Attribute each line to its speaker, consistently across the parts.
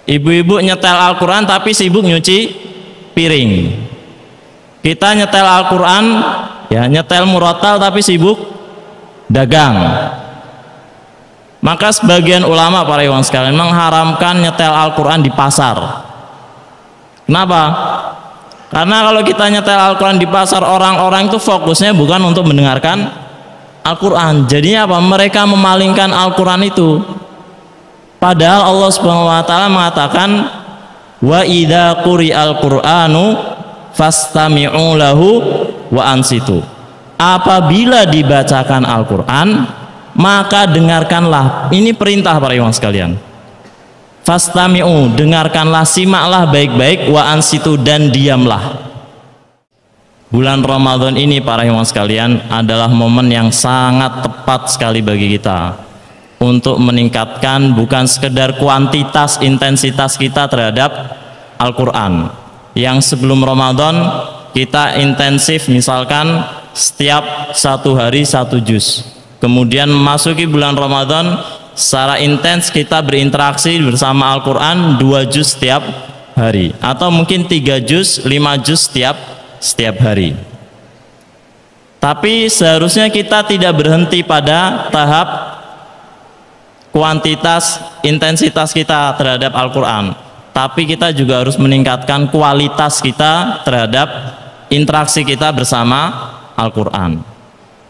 Speaker 1: Ibu-ibu nyetel Al-Quran tapi sibuk nyuci piring. Kita nyetel Al-Quran, ya nyetel murotal tapi sibuk dagang. Maka sebagian ulama para ikhwan sekalian mengharamkan nyetel Al-Quran di pasar. Kenapa? Karena kalau kita nyetel Al-Quran di pasar, orang-orang itu fokusnya bukan untuk mendengarkan Al-Quran. Jadinya apa? Mereka memalingkan Al-Quran itu. Padahal Allah Subhanahu wa taala mengatakan wa idza quri'al Qur'anu fastami'u lahu wa ansitu. Apabila dibacakan Al-Quran, maka dengarkanlah. Ini perintah para ikhwan sekalian. Fastami'u, dengarkanlah, simaklah baik-baik, wa ansitu, dan diamlah. Bulan Ramadan ini para ikhwan sekalian adalah momen yang sangat tepat sekali bagi kita untuk meningkatkan bukan sekedar kuantitas intensitas kita terhadap Al-Quran. Yang sebelum Ramadan kita intensif misalkan setiap 1 hari 1 juz. Kemudian memasuki bulan Ramadan secara intens kita berinteraksi bersama Al-Quran 2 juz setiap hari, atau mungkin 3 juz, 5 juz setiap hari. Tapi seharusnya kita tidak berhenti pada tahap kuantitas intensitas kita terhadap Al-Quran, tapi kita juga harus meningkatkan kualitas kita terhadap interaksi kita bersama Al-Quran,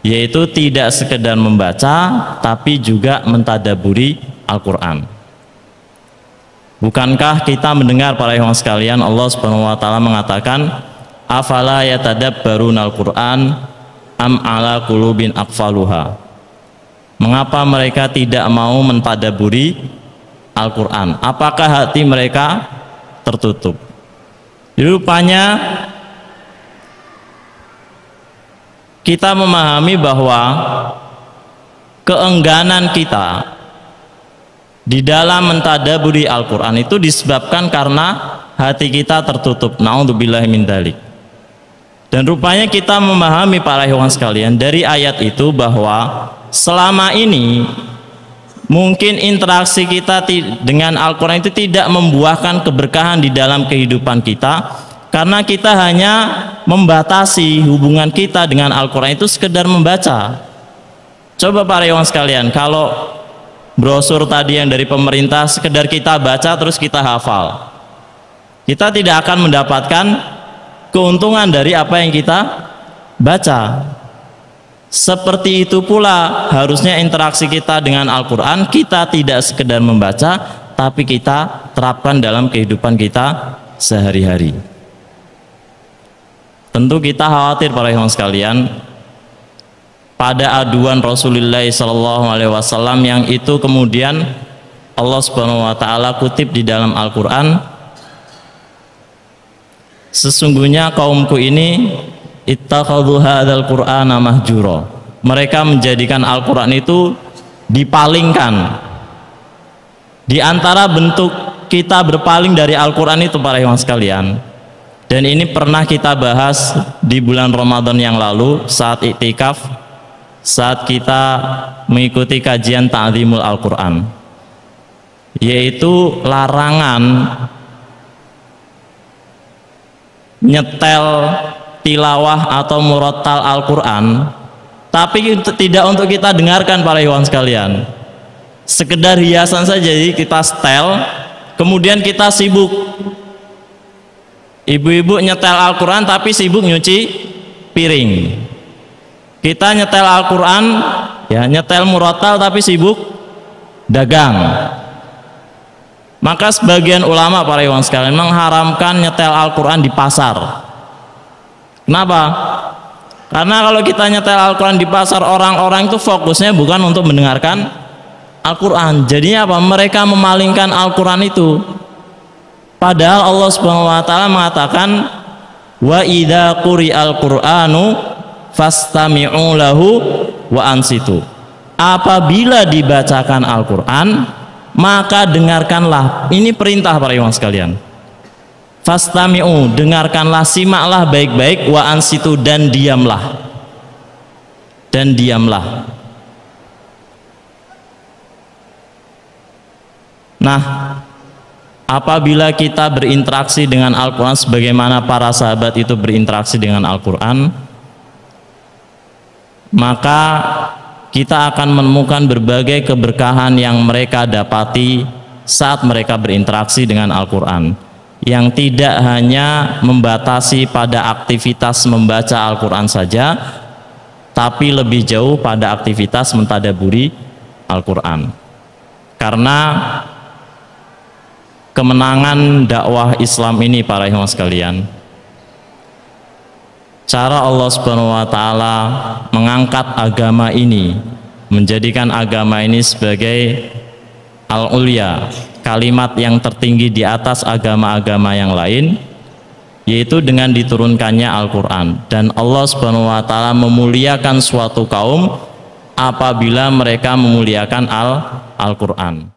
Speaker 1: yaitu tidak sekedar membaca tapi juga mentadaburi Al-Quran. Bukankah kita mendengar para ikhwan sekalian, Allah Subhanahu wa taala mengatakan afala yatadabbarunal Qur'an am ala qulubin aqfaluha. Mengapa mereka tidak mau mentadaburi Al-Quran? Apakah hati mereka tertutup? Rupanya kita memahami bahwa keengganan kita di dalam mentadaburi Al-Quran itu disebabkan karena hati kita tertutup. Na'udzubillahi min dzalik. Dan rupanya kita memahami para ikhwan sekalian dari ayat itu bahwa selama ini mungkin interaksi kita dengan Al-Quran itu tidak membuahkan keberkahan di dalam kehidupan kita, karena kita hanya membatasi hubungan kita dengan Al-Quran itu sekedar membaca. Coba para ikhwan sekalian, kalau brosur tadi yang dari pemerintah sekedar kita baca terus kita hafal, kita tidak akan mendapatkan keuntungan dari apa yang kita baca. Seperti itu pula harusnya interaksi kita dengan Al-Quran, kita tidak sekedar membaca tapi kita terapkan dalam kehidupan kita sehari-hari. Tentu kita khawatir para ikhwan sekalian pada aduan Rasulullah SAW yang itu kemudian Allah Subhanahu wa taala kutip di dalam Al-Quran, sesungguhnya kaumku ini ittakhadhu hadzal qur'ana mahjura. Mereka menjadikan Al-Quran itu dipalingkan. Di antara bentuk kita berpaling dari Al-Quran itu para ikhwan sekalian, dan ini pernah kita bahas di bulan Ramadan yang lalu saat iktikaf, saat kita mengikuti kajian ta'zimul Al-Quran, yaitu larangan nyetel tilawah atau murattal Al-Quran tapi tidak untuk kita dengarkan para ikhwan sekalian, sekedar hiasan saja. Jadi kita setel kemudian kita sibuk. Ibu-ibu nyetel Al-Quran tapi sibuk nyuci piring. Kita nyetel Al-Quran, ya nyetel murattal tapi sibuk dagang. Maka sebagian ulama para ikhwan sekalian mengharamkan nyetel Al-Quran di pasar. Kenapa? Karena kalau kita nyetel Al-Quran di pasar, orang-orang itu fokusnya bukan untuk mendengarkan Al-Quran. Jadinya apa? Mereka memalingkan Al-Quran itu. Padahal Allah Subhanahu wa taala mengatakan wa idza quri'al Qur'anu fastami'u lahu wa ansitu. Apabila dibacakan Al-Quran, maka dengarkanlah. Ini perintah para ikhwan sekalian. Fastami'u, dengarkanlah, simaklah baik-baik, wa ansitu, dan diamlah. Dan diamlah. Nah, apabila kita berinteraksi dengan Al-Quran sebagaimana para sahabat itu berinteraksi dengan Al-Quran, maka kita akan menemukan berbagai keberkahan yang mereka dapati saat mereka berinteraksi dengan Al-Quran, yang tidak hanya membatasi pada aktivitas membaca Al-Quran saja, tapi lebih jauh pada aktivitas mentadaburi Al-Quran. Karena kemenangan dakwah Islam ini, para ikhwan sekalian, cara Allah Subhanahu wa taala mengangkat agama ini, menjadikan agama ini sebagai al-ulya, kalimat yang tertinggi di atas agama-agama yang lain, yaitu dengan diturunkannya Al-Quran. Dan Allah Subhanahu wa taala memuliakan suatu kaum apabila mereka memuliakan Al-Quran.